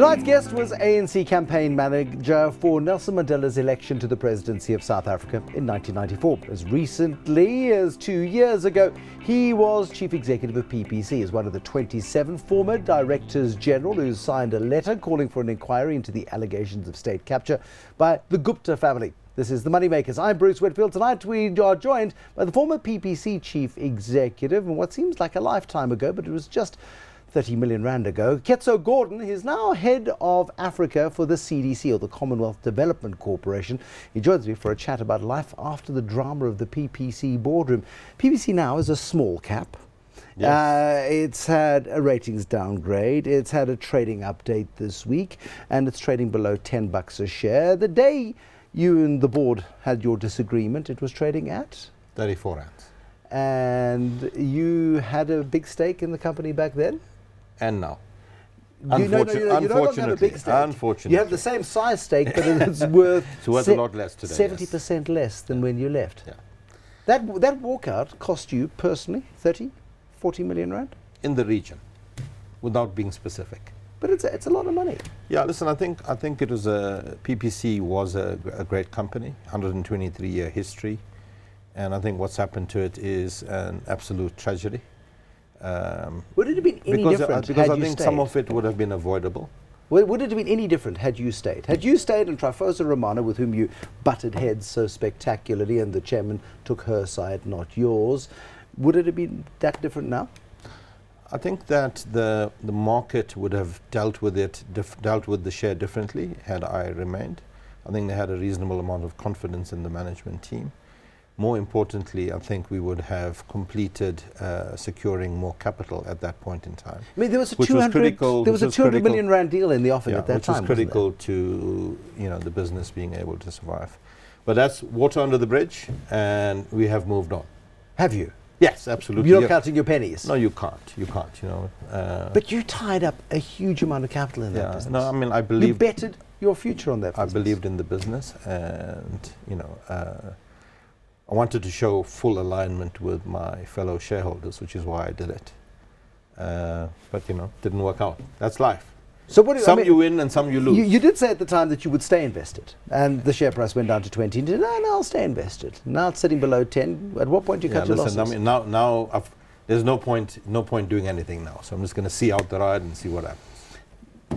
Tonight's guest was ANC campaign manager for Nelson Mandela's election to the presidency of South Africa in 1994. As recently as 2 years ago, he was chief executive of PPC as one of the 27 former directors general who signed a letter calling for an inquiry into the allegations of state capture by the Gupta family. This is the MoneyMakers. I'm Bruce Whitfield. Tonight we are joined by the former PPC chief executive, and what seems like a lifetime ago, but it was just 30 million rand ago, Ketso Gordhan. He's now head of Africa for the CDC, or the Commonwealth Development Corporation. He joins me for a chat about life after the drama of the PPC boardroom. PPC now is a small cap. Yes. It's had a ratings downgrade. It's had a trading update this week, and it's trading below $10 a share. The day you and the board had your disagreement, it was trading at 34 rands. And you had a big stake in the company back then? And now. Unfortunately, you have the same size stake, but it's worth a lot less today. 70% less than when you left. Yeah. That walkout cost you personally 40 million rand? In the region, without being specific. But it's a lot of money. Yeah, listen, I think it was PPC was a great company, 123-year history, and I think what's happened to it is an absolute tragedy. Would it have been any different because had I think stayed? some of it would have been avoidable. Would it have been any different had you stayed? Had you stayed and Trifosa Romana, with whom you butted heads so spectacularly, and the chairman took her side, not yours, would it have been that different now? I think that the market would have dealt with the share differently had I remained. I think they had a reasonable amount of confidence in the management team. More importantly, I think we would have completed securing more capital at that point in time. I mean, there was a 200 million rand deal in the offing at that time, which was critical to the business being able to survive. But that's water under the bridge, and we have moved on. Have you? Yes, absolutely. You're not counting your pennies? No, you can't. But you tied up a huge amount of capital in that business. No, I mean, I believe you betted your future on that business. I believed in the business, and I wanted to show full alignment with my fellow shareholders, which is why I did it. But didn't work out. That's life. So you win and some you lose. You did say at the time that you would stay invested, and the share price went down to 20. And you said, no, I'll stay invested. Now it's sitting below 10. At what point do you cut your losses? I mean, now there's no point doing anything now. So I'm just going to see out the ride and see what happens.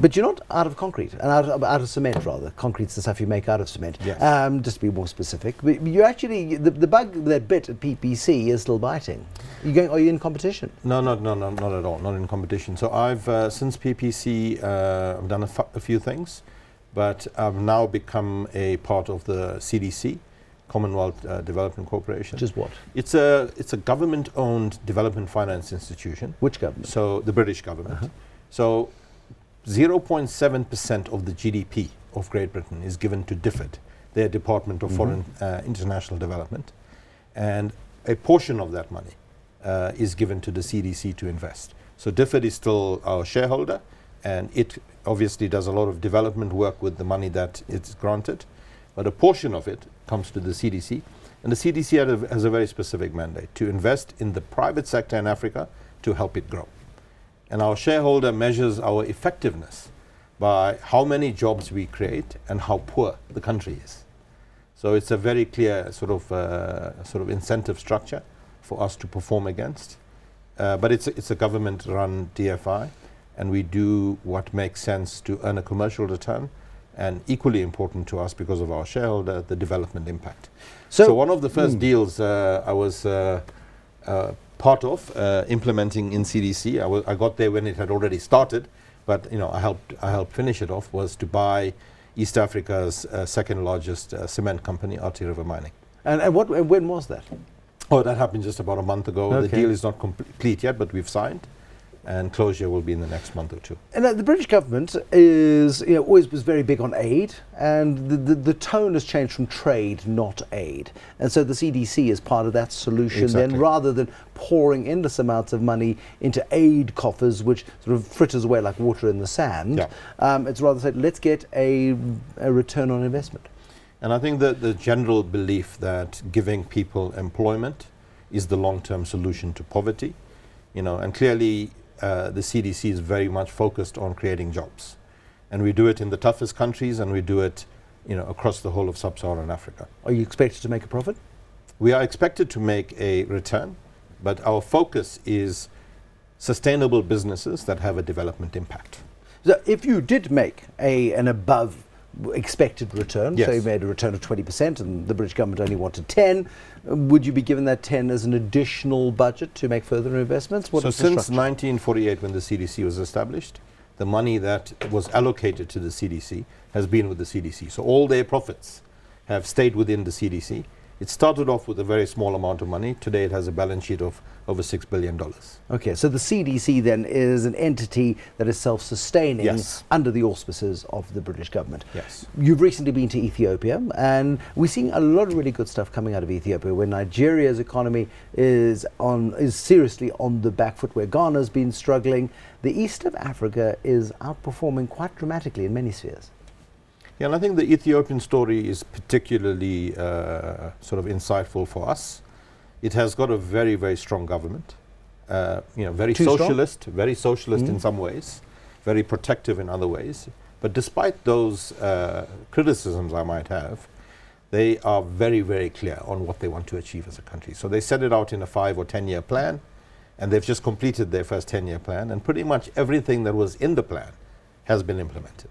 But you're not out of concrete, and out of cement, rather. Concrete's the stuff you make out of cement. Yes. Just to be more specific. But you actually, the bug that bit at PPC is still biting. Are you in competition? No, not at all. Not in competition. So I've, since PPC, I've done a few things, but I've now become a part of the CDC, Commonwealth Development Corporation. Which is what? It's a government-owned development finance institution. Which government? So the British government. So 0.7% of the GDP of Great Britain is given to DFID, their Department of Foreign International Development, and a portion of that money is given to the CDC to invest. So DFID is still our shareholder, and it obviously does a lot of development work with the money that it's granted, but a portion of it comes to the CDC, and the CDC has a very specific mandate to invest in the private sector in Africa to help it grow. And our shareholder measures our effectiveness by how many jobs we create and how poor the country is. So it's a very clear sort of incentive structure for us to perform against. But it's a government-run DFI, and we do what makes sense to earn a commercial return, and equally important to us because of our shareholder, the development impact. So one of the first deals I was part of implementing in CDC. I got there when it had already started, but I helped finish it off. Was to buy East Africa's second largest cement company, RT River Mining. And when was that? Oh, that happened just about a month ago. Okay. The deal is not complete yet, but we've signed, and closure will be in the next month or two. And the British government is, always was very big on aid, and the tone has changed from trade, not aid. And so the CDC is part of that solution. Exactly. Then, rather than pouring endless amounts of money into aid coffers, which sort of fritters away like water in the sand, it's rather said, let's get a return on investment. And I think that the general belief that giving people employment is the long-term solution to poverty, and clearly the CDC is very much focused on creating jobs. And we do it in the toughest countries, and we do it across the whole of sub-Saharan Africa. Are you expected to make a profit? We are expected to make a return, but our focus is sustainable businesses that have a development impact. So if you did make an above expected return, yes. so you made a return of 20% and the British government only wanted 10, would you be given that 10 as an additional budget to make further investments? So since 1948, when the CDC was established, the money that was allocated to the CDC has been with the CDC. So all their profits have stayed within the CDC. It started off with a very small amount of money. Today it has a balance sheet of over $6 billion. Okay, so the CDC then is an entity that is self-sustaining yes. under the auspices of the British government. Yes. You've recently been to Ethiopia, and we're seeing a lot of really good stuff coming out of Ethiopia, where Nigeria's economy is seriously on the back foot, where Ghana's been struggling. The east of Africa is outperforming quite dramatically in many spheres. Yeah, and I think the Ethiopian story is particularly sort of insightful for us. It has got a very, very strong government, very socialist in some ways, very protective in other ways. But despite those criticisms I might have, they are very, very clear on what they want to achieve as a country. So they set it out in a 5 or 10 year plan, and they've just completed their first 10-year plan, and pretty much everything that was in the plan has been implemented.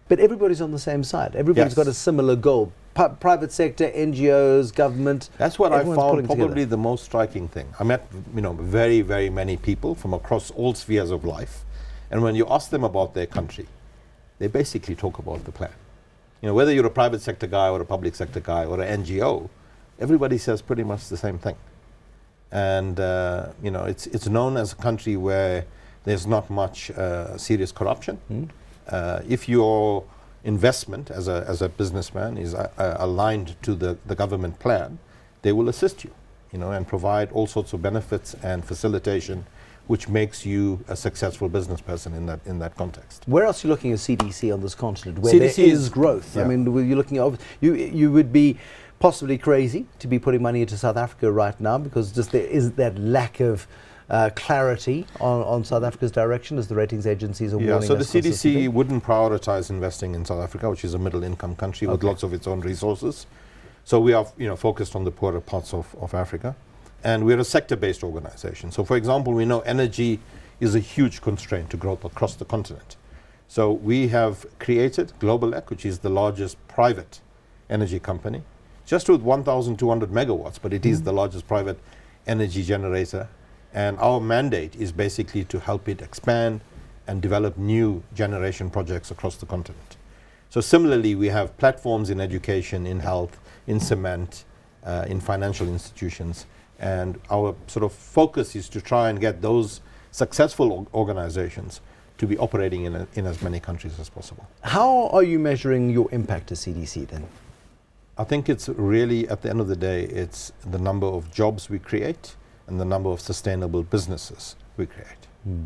But everybody's on the same side. Everybody's got a similar goal. Private sector, NGOs, government. That's what I found probably together. the most striking thing. I met, very, very many people from across all spheres of life, and when you ask them about their country, they basically talk about the plan. Whether you're a private sector guy or a public sector guy or an NGO, everybody says pretty much the same thing. And it's known as a country where there's not much serious corruption. If your investment as a businessman is aligned to the government plan, they will assist you, and provide all sorts of benefits and facilitation, which makes you a successful business person in that context. Where else are you looking at CDC on this continent, where CDC there is growth? Yeah. I mean, you're looking at, you would be possibly crazy to be putting money into South Africa right now, because just there is that lack of clarity on South Africa's direction, as the ratings agencies are warning us. So the CDC wouldn't prioritize investing in South Africa, which is a middle-income country with lots of its own resources. So we are focused on the poorer parts of Africa, and we're a sector-based organization. So for example, we know energy is a huge constraint to growth across the continent. So we have created Global-Ec, which is the largest private energy company, just with 1,200 megawatts, but it is the largest private energy generator. And our mandate is basically to help it expand and develop new generation projects across the continent. So similarly, we have platforms in education, in health, in cement, in financial institutions. And our sort of focus is to try and get those successful organizations to be operating in as many countries as possible. How are you measuring your impact as CDC then? I think it's really, at the end of the day, it's the number of jobs we create and the number of sustainable businesses we create.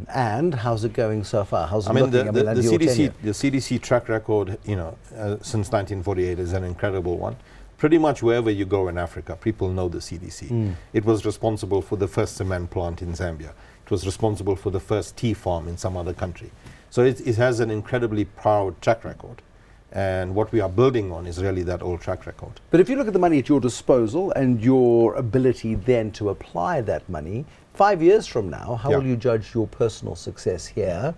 And how's it going so far? How's it looking? The CDC track record, since 1948 is an incredible one. Pretty much wherever you go in Africa, people know the CDC. It was responsible for the first cement plant in Zambia. It was responsible for the first tea farm in some other country. So it has an incredibly proud track record. And what we are building on is really that old track record. But if you look at the money at your disposal and your ability then to apply that money, 5 years from now, how will you judge your personal success here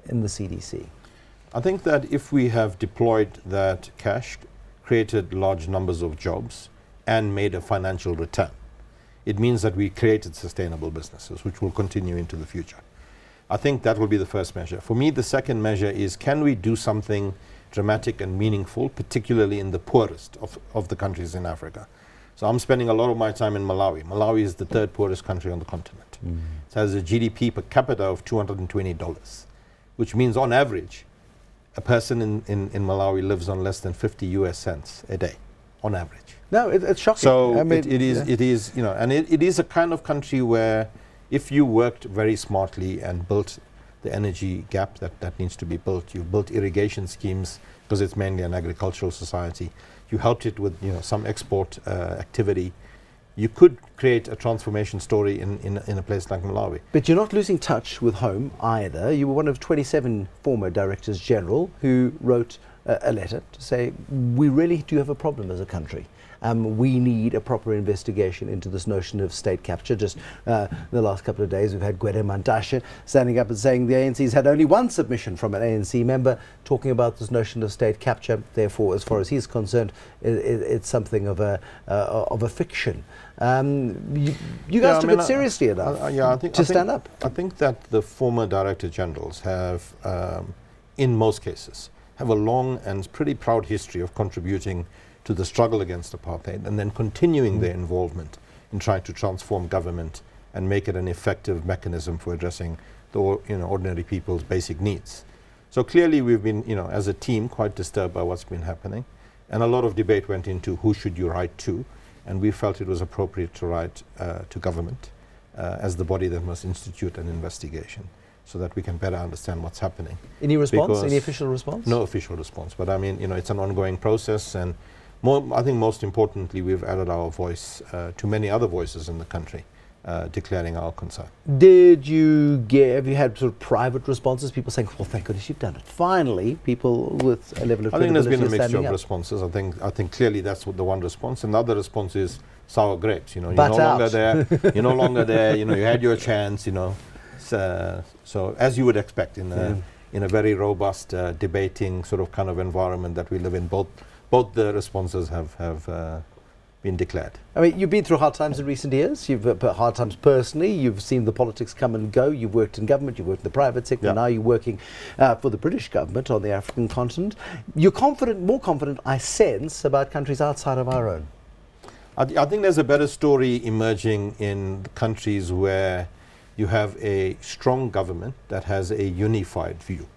in the CDC? I think that if we have deployed that cash, created large numbers of jobs, and made a financial return, it means that we created sustainable businesses, which will continue into the future. I think that will be the first measure. For me, the second measure is, can we do something dramatic and meaningful, particularly in the poorest of the countries in Africa? So I'm spending a lot of my time in Malawi. Malawi is the third poorest country on the continent. It has a GDP per capita of $220, which means on average, a person in Malawi lives on less than 50 US cents a day, on average. No, it's shocking. So it is, and it is a kind of country where if you worked very smartly and built the energy gap that needs to be built, you built irrigation schemes, because it's mainly an agricultural society. You helped it with some export activity. you could create a transformation story in a place like Malawi. But you're not losing touch with home either. You were one of 27 former directors general who wrote a letter to say, we really do have a problem as a country. We need a proper investigation into this notion of state capture. Just the last couple of days, we've had Gwede Mantashe standing up and saying the ANC's had only one submission from an ANC member talking about this notion of state capture. Therefore, as far as he's concerned, it's something of a fiction. You guys took it seriously enough to stand up. I think that the former Director Generals have, in most cases, have a long and pretty proud history of contributing to the struggle against apartheid and then continuing their involvement in trying to transform government and make it an effective mechanism for addressing the ordinary people's basic needs. So clearly we've been, as a team, quite disturbed by what's been happening, and a lot of debate went into who should you write to, and we felt it was appropriate to write to government as the body that must institute an investigation, so that we can better understand what's happening. Any response? Any official response? No official response, but I mean, it's an ongoing process, and I think most importantly, we've added our voice to many other voices in the country, declaring our concern. Have you had sort of private responses? People saying, "Well, thank goodness you've done it." Finally, people with a level of credibility. I think there's been a mixture of up. responses. I think clearly that's what the one response, and the other response is sour grapes. You're no But longer there. You're no longer there. You had your chance. So as you would expect in a very robust debating sort of kind of environment that we live in, both the responses have been declared. I mean, you've been through hard times in recent years. You've hard times personally. You've seen the politics come and go. You've worked in government. You've worked in the private sector. Yeah. Now you're working for the British government on the African continent. You're more confident, I sense, about countries outside of our own. I think there's a better story emerging in countries where you have a strong government that has a unified view.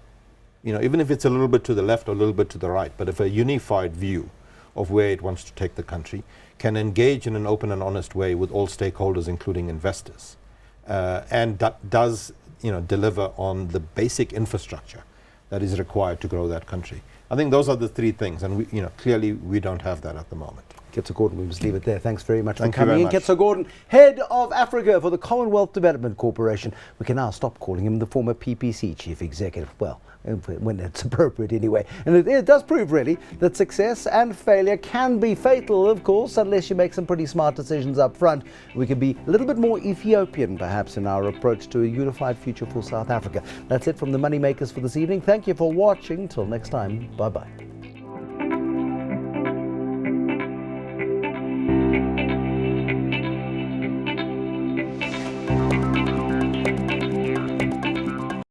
Even if it's a little bit to the left or a little bit to the right, but if a unified view of where it wants to take the country can engage in an open and honest way with all stakeholders, including investors, and that does deliver on the basic infrastructure that is required to grow that country. I think those are the three things, and clearly we don't have that at the moment. Ketso Gordhan, we must leave it there. Thanks very much Thank for you coming in. very much. Ketso Gordhan, Head of Africa for the Commonwealth Development Corporation. We can now stop calling him the former PPC Chief Executive. Well, when it's appropriate anyway. And it does prove really that success and failure can be fatal, of course, unless you make some pretty smart decisions up front. We can be a little bit more Ethiopian, perhaps, in our approach to a unified future for South Africa. That's it from the MoneyMakers for this evening. Thank you for watching. Till next time, bye-bye.